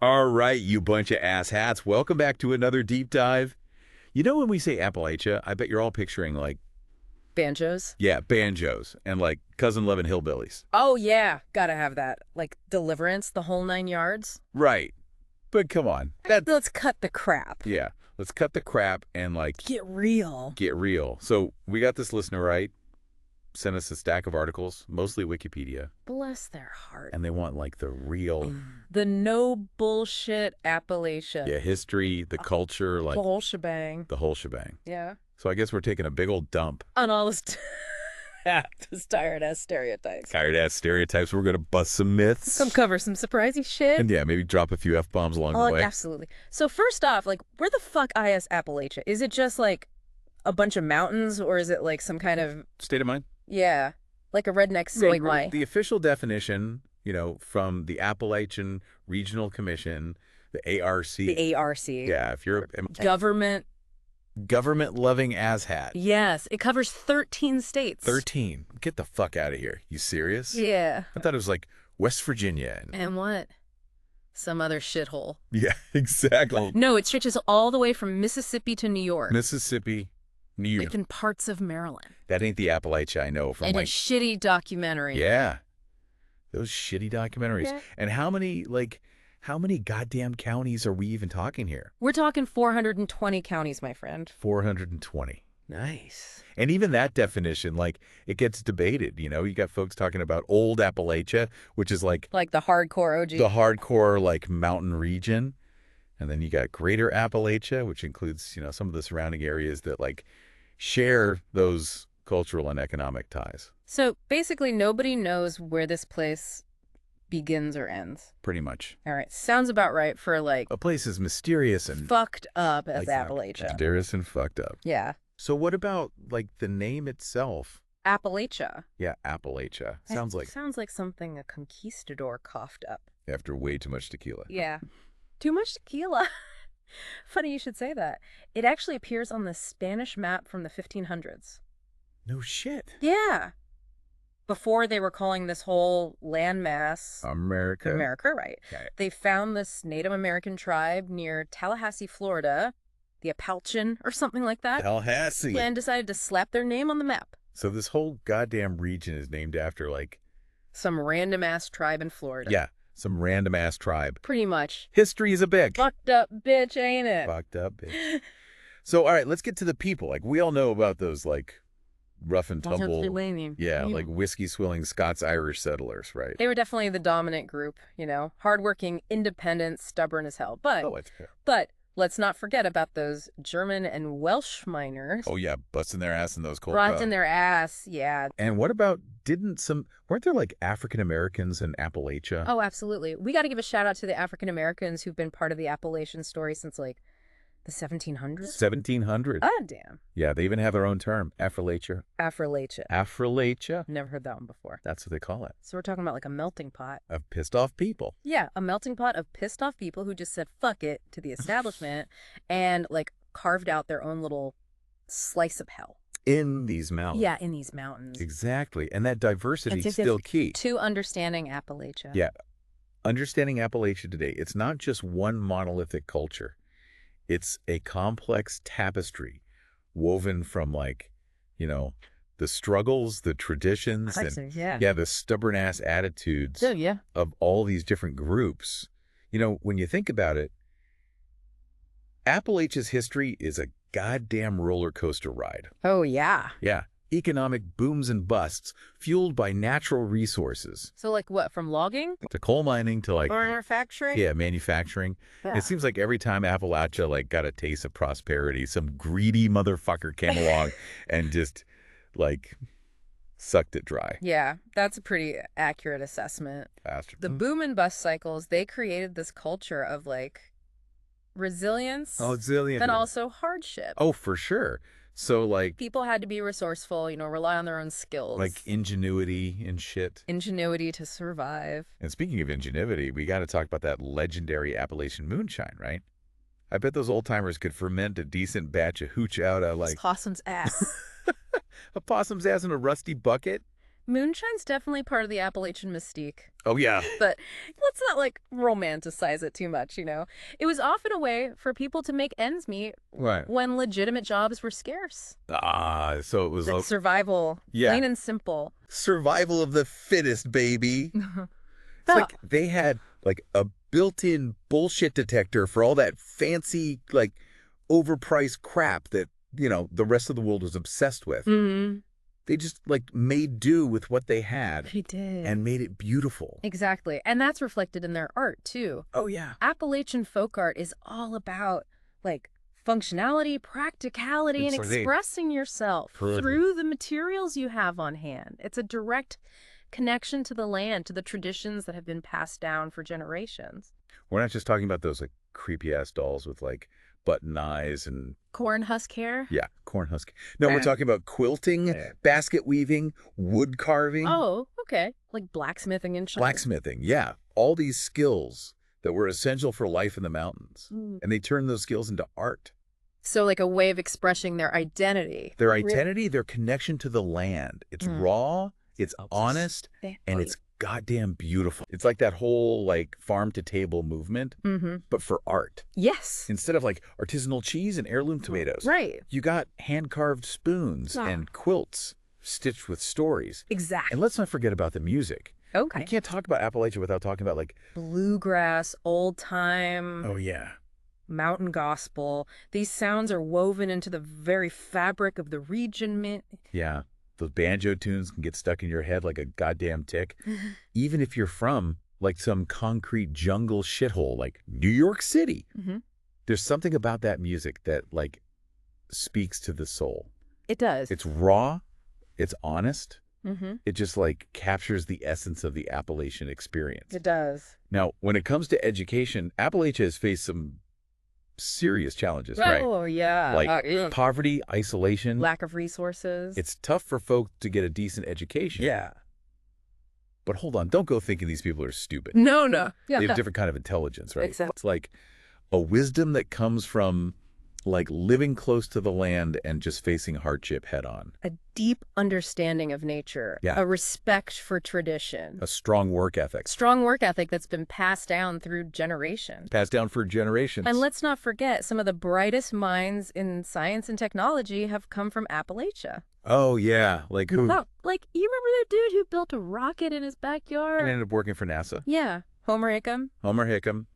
All right, you bunch of asshats. Welcome back to another deep dive. You know, when we say Appalachia, I bet you're all picturing like, Banjos? yeah, banjos and like Cousin Levin hillbillies. Oh, yeah. Gotta have that. Like, Deliverance, the whole 9 yards. Right. But come on. Let's cut the crap. Yeah, let's cut the crap and like Get real. get real. So we got this listener, right? Sent us a stack of articles, mostly Wikipedia, Bless their heart. and they want like the real, The no bullshit Appalachia. yeah, history, the culture, like The whole shebang. the whole shebang. Yeah. So I guess we're taking a big old dump. On all this, this tired-ass stereotypes. Tired-ass stereotypes. We're going to bust some myths. Cover some surprising shit. And yeah, maybe drop a few F-bombs along the way. Absolutely. So first off, like, where the fuck is Appalachia? Is it just, like, a bunch of mountains, or is it, like, some kind of... State of mind? Yeah, like a redneck swing. The official definition, you know, from the Appalachian Regional Commission, the ARC. The ARC. Yeah, if you're a Government. government-loving asshat. Yes, it covers 13 states. 13. Get the fuck out of here. You serious? Yeah. I thought it was like West Virginia. And what? Some other shithole. Yeah, exactly. No, it stretches all the way from Mississippi to New York. Mississippi, New York. Even parts of Maryland. That ain't the Appalachia I know from And like... a shitty documentary. Yeah. Those shitty documentaries. Yeah. And how many goddamn counties are we even talking here? We're talking 420 counties, my friend. 420. Nice. And even that definition, like, it gets debated, you know? You got folks talking about old Appalachia, which is like Like the hardcore OG. the hardcore, like, mountain region. And then you got greater Appalachia, which includes, you know, some of the surrounding areas that, like, share those cultural and economic ties. So basically nobody knows where this place begins or ends. Pretty much. All right. Sounds about right for, like, A place is mysterious and... fucked up as like, Appalachia. mysterious and fucked up. Yeah. So what about, like, the name itself? Appalachia. Yeah, Appalachia. Sounds like something a conquistador coughed up. after way too much tequila. Yeah. Too much tequila. Funny you should say that. It actually appears on the Spanish map from the 1500s. No shit. Yeah. Before they were calling this whole landmass America. America, right? Okay. They found this Native American tribe near Tallahassee, Florida, the Appalachian or something like that, Tallahassee. and decided to slap their name on the map. So this whole goddamn region is named after, like... Some random-ass tribe in Florida. Yeah, some random-ass tribe. Pretty much. History is a bitch. Fucked up bitch, ain't it? Fucked up bitch. So, all right, let's get to the people. Like, we all know about those, like, rough and tumble... Yeah, like whiskey-swilling Scots-Irish settlers, right? They were definitely the dominant group, you know, hardworking, independent, stubborn as hell. But, Oh, it's fair. but let's not forget about those German and Welsh miners. Oh, yeah, busting their ass in those cold... Brought in their ass, yeah. And what about, weren't there like African Americans in Appalachia? Oh, absolutely. We got to give a shout out to the African Americans who've been part of the Appalachian story since like the 1700s. 1700. Ah, damn. Yeah, they even have their own term, Appalachia. Appalachia. Appalachia. Never heard that one before. That's what they call it. So we're talking about like a melting pot. Of pissed off people. Yeah, a melting pot of pissed off people who just said fuck it to the establishment and like carved out their own little slice of hell. In these mountains. Yeah, in these mountains. Exactly. And that diversity is still key. To understanding Appalachia. Yeah. Understanding Appalachia today, it's not just one monolithic culture. It's a complex tapestry woven from, like, you know, the struggles, the traditions, and the stubborn-ass attitudes of all these different groups. You know, when you think about it, Appalachia's history is a goddamn roller coaster ride. Oh, yeah. Yeah. Economic booms and busts fueled by natural resources. So like what, from logging? To coal mining to like... Manufacturing? Yeah, manufacturing. Yeah. It seems like every time Appalachia like got a taste of prosperity, some greedy motherfucker came along and just like sucked it dry. Yeah, that's a pretty accurate assessment. Faster. The boom and bust cycles, they created this culture of like resilience. Oh, resilient. And also hardship. Oh, for sure. So, like... People had to be resourceful, you know, rely on their own skills. Like ingenuity and shit. Ingenuity to survive. And speaking of ingenuity, we got to talk about that legendary Appalachian moonshine, right? I bet those old-timers could ferment a decent batch of hooch out of, like... Possum's ass. A possum's ass in a rusty bucket? Moonshine's definitely part of the Appalachian mystique. Oh, yeah. But let's not, like, romanticize it too much, you know? It was often a way for people to make ends meet Right. when legitimate jobs were scarce. So it was Like survival, yeah. plain and simple. Survival of the fittest, baby. It's Well, like they had like a built-in bullshit detector for all that fancy, like, overpriced crap that, you know, the rest of the world was obsessed with. mm-hmm. They just, like, made do with what they had They did. and made it beautiful. Exactly. And that's reflected in their art, too. Oh, yeah. Appalachian folk art is all about, like, functionality, practicality, and expressing yourself through the materials you have on hand. It's a direct connection to the land, to the traditions that have been passed down for generations. We're not just talking about those, like, creepy-ass dolls with, like, button eyes and... Corn husk hair? Yeah, corn husk. No, we're talking about quilting, basket weaving, wood carving. Oh, okay. Like blacksmithing and shit. Blacksmithing, yeah. All these skills that were essential for life in the mountains. Mm. And they turned those skills into art. So like a way of expressing their identity. Their identity, their connection to the land. It's raw, it's honest, and it's goddamn beautiful. It's like that whole, like, farm-to-table movement, but for art. Yes. Instead of, like, artisanal cheese and heirloom tomatoes. Right. You got hand-carved spoons and quilts stitched with stories. Exactly. And let's not forget about the music. Okay. You can't talk about Appalachia without talking about, like... bluegrass, old time. Oh, yeah. Mountain gospel. These sounds are woven into the very fabric of the region. Yeah. Those banjo tunes can get stuck in your head like a goddamn tick. Even if you're from, like, some concrete jungle shithole like New York City. There's something about that music that, like, speaks to the soul. It does. It's raw. It's honest. It just, like, captures the essence of the Appalachian experience. It does. Now, when it comes to education, Appalachia has faced some serious challenges, right? Oh, yeah. Like poverty, isolation. Lack of resources. It's tough for folk to get a decent education. Yeah. But hold on, don't go thinking these people are stupid. No. Yeah. They have different kind of intelligence, right? Exactly. It's like a wisdom that comes from, like, living close to the land and just facing hardship head on. A deep understanding of nature. Yeah. A respect for tradition. A strong work ethic. Strong work ethic that's been passed down through generations. Passed down for generations. And let's not forget, some of the brightest minds in science and technology have come from Appalachia. Oh, yeah. Like who? Oh, like, you remember that dude who built a rocket in his backyard? And ended up working for NASA. Yeah. Homer Hickam. Homer Hickam.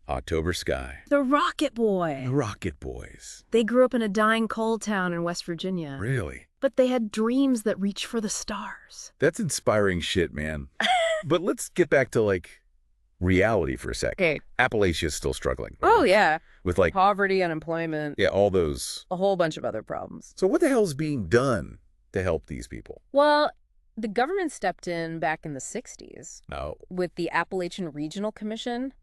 October Sky. The Rocket Boy. The Rocket Boys. They grew up in a dying coal town in West Virginia. Really? But they had dreams that reach for the stars. That's inspiring shit, man. But let's get back to, like, reality for a sec. Okay. Appalachia is still struggling. Oh, yeah. With, like... poverty, unemployment. Yeah, all those... a whole bunch of other problems. So what the hell is being done to help these people? Well, the government stepped in back in the 60s. No. With the Appalachian Regional Commission,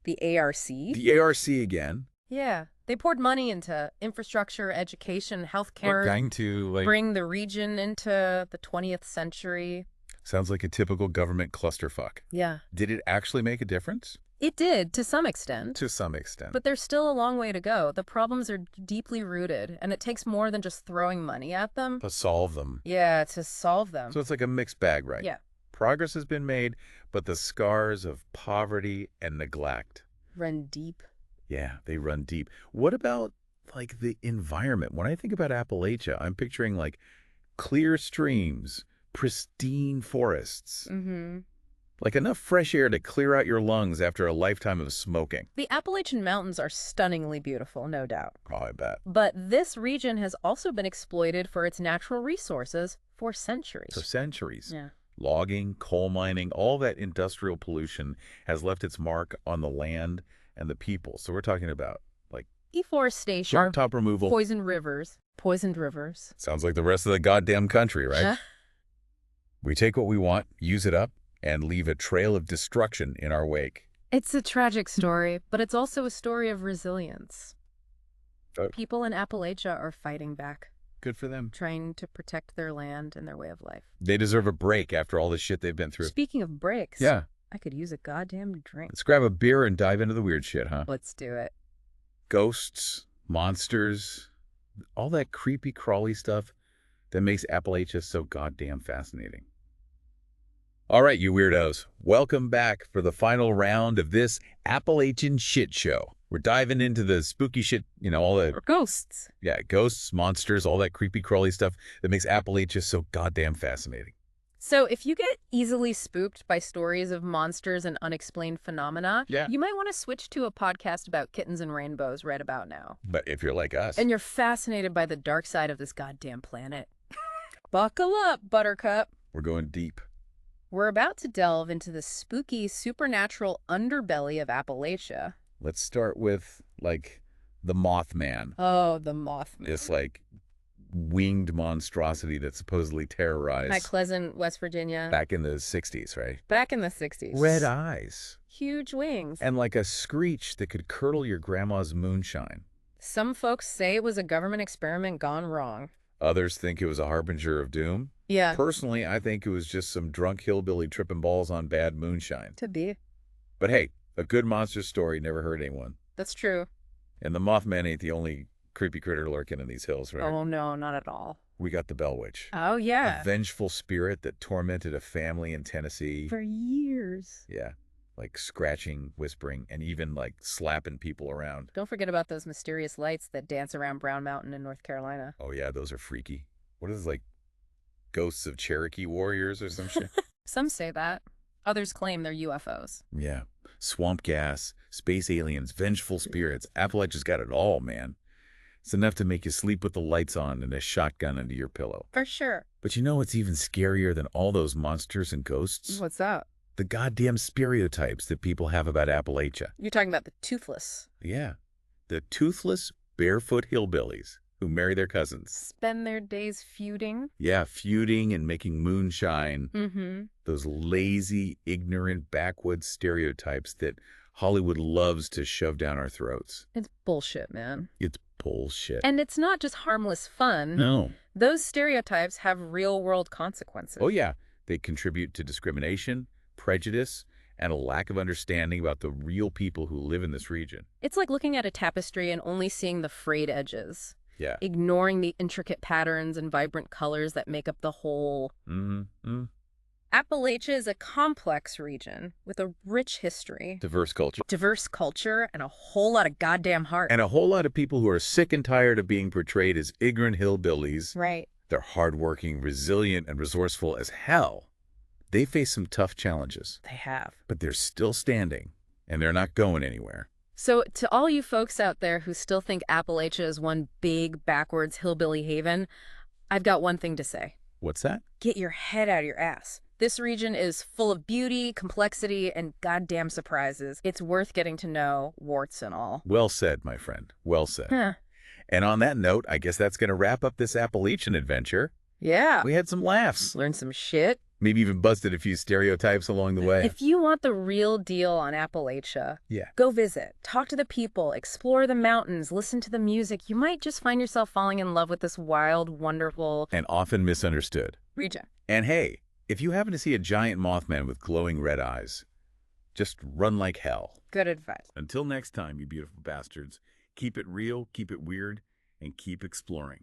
the ARC. The ARC again. Yeah. They poured money into infrastructure, education, healthcare. Trying to, like... bring the region into the 20th century. Sounds like a typical government clusterfuck. Yeah. Did it actually make a difference? It did, to some extent. To some extent. But there's still a long way to go. The problems are deeply rooted, and it takes more than just throwing money at them. To solve them. Yeah, to solve them. So it's like a mixed bag, right? Yeah. Progress has been made, but the scars of poverty and neglect run deep. Yeah, they run deep. What about, like, the environment? When I think about Appalachia, I'm picturing, like, clear streams, pristine forests. Like enough fresh air to clear out your lungs after a lifetime of smoking. The Appalachian Mountains are stunningly beautiful, no doubt. Oh, I bet. But this region has also been exploited for its natural resources for centuries. For centuries. Yeah. Logging, coal mining, all that industrial pollution has left its mark on the land and the people. So we're talking about, like, deforestation, top removal, poisoned rivers. Sounds like the rest of the goddamn country, right? We take what we want, use it up, and leave a trail of destruction in our wake. It's a tragic story, but it's also a story of resilience. People in Appalachia are fighting back. Good for them. Trying to protect their land and their way of life. They deserve a break after all the shit they've been through. Speaking of breaks, yeah, I could use a goddamn drink. Let's grab a beer and dive into the weird shit, huh? Let's do it. Ghosts, monsters, all that creepy, crawly stuff. that makes Appalachia so goddamn fascinating. All right, you weirdos, welcome back for the final round of this Appalachian shit show. We're diving into the spooky shit, all the... Or ghosts. Yeah, ghosts, monsters, all that creepy crawly stuff that makes Appalachia so goddamn fascinating. So if you get easily spooked by stories of monsters and unexplained phenomena, you might want to switch to a podcast about kittens and rainbows right about now. But if you're like us... and you're fascinated by the dark side of this goddamn planet, buckle up, Buttercup. We're going deep. We're about to delve into the spooky, supernatural underbelly of Appalachia. Let's start with, the Mothman. Oh, the Mothman. This, winged monstrosity that supposedly terrorized... Mount Pleasant, West Virginia. Back in the 60s, right? Back in the 60s. Red eyes. Huge wings. And like a screech that could curdle your grandma's moonshine. Some folks say it was a government experiment gone wrong. Others think it was a harbinger of doom. Yeah. Personally, I think it was just some drunk hillbilly tripping balls on bad moonshine. To be. But hey, a good monster story never hurt anyone. That's true. And the Mothman ain't the only creepy critter lurking in these hills, right? Oh, no, not at all. We got the Bell Witch. Oh, yeah. A vengeful spirit that tormented a family in Tennessee. For years. Yeah. Scratching, whispering, and even, slapping people around. Don't forget about those mysterious lights that dance around Brown Mountain in North Carolina. Oh, yeah, those are freaky. What is, ghosts of Cherokee warriors or some shit? Some say that. Others claim they're UFOs. Yeah. Swamp gas, space aliens, vengeful spirits. Appalachia's got it all, man. It's enough to make you sleep with the lights on and a shotgun under your pillow. For sure. But you know what's even scarier than all those monsters and ghosts? What's that? The goddamn stereotypes that people have about Appalachia. You're talking about the toothless. Yeah. The toothless, barefoot hillbillies who marry their cousins. Spend their days feuding. Yeah, feuding and making moonshine. Mm-hmm. Those lazy, ignorant, backwoods stereotypes that Hollywood loves to shove down our throats. It's bullshit, man. It's bullshit. And it's not just harmless fun. No. Those stereotypes have real-world consequences. Oh, yeah. They contribute to discrimination, prejudice, and a lack of understanding about the real people who live in this region. It's like looking at a tapestry and only seeing the frayed edges. Yeah. Ignoring the intricate patterns and vibrant colors that make up the whole. Mm-hmm. Appalachia is a complex region with a rich history. Diverse culture. And a whole lot of goddamn heart. And a whole lot of people who are sick and tired of being portrayed as ignorant hillbillies. Right. They're hardworking, resilient, and resourceful as hell. They face some tough challenges. They have. But they're still standing, and they're not going anywhere. So to all you folks out there who still think Appalachia is one big, backwards hillbilly haven, I've got one thing to say. What's that? Get your head out of your ass. This region is full of beauty, complexity, and goddamn surprises. It's worth getting to know, warts and all. Well said, my friend. Well said. Huh. And on that note, I guess that's going to wrap up this Appalachian adventure. Yeah. We had some laughs. Learned some shit. Maybe even busted a few stereotypes along the way. If you want the real deal on Appalachia, go visit, talk to the people, explore the mountains, listen to the music. You might just find yourself falling in love with this wild, wonderful, and often misunderstood region. And hey, if you happen to see a giant Mothman with glowing red eyes, just run like hell. Good advice. Until next time, you beautiful bastards, keep it real, keep it weird, and keep exploring.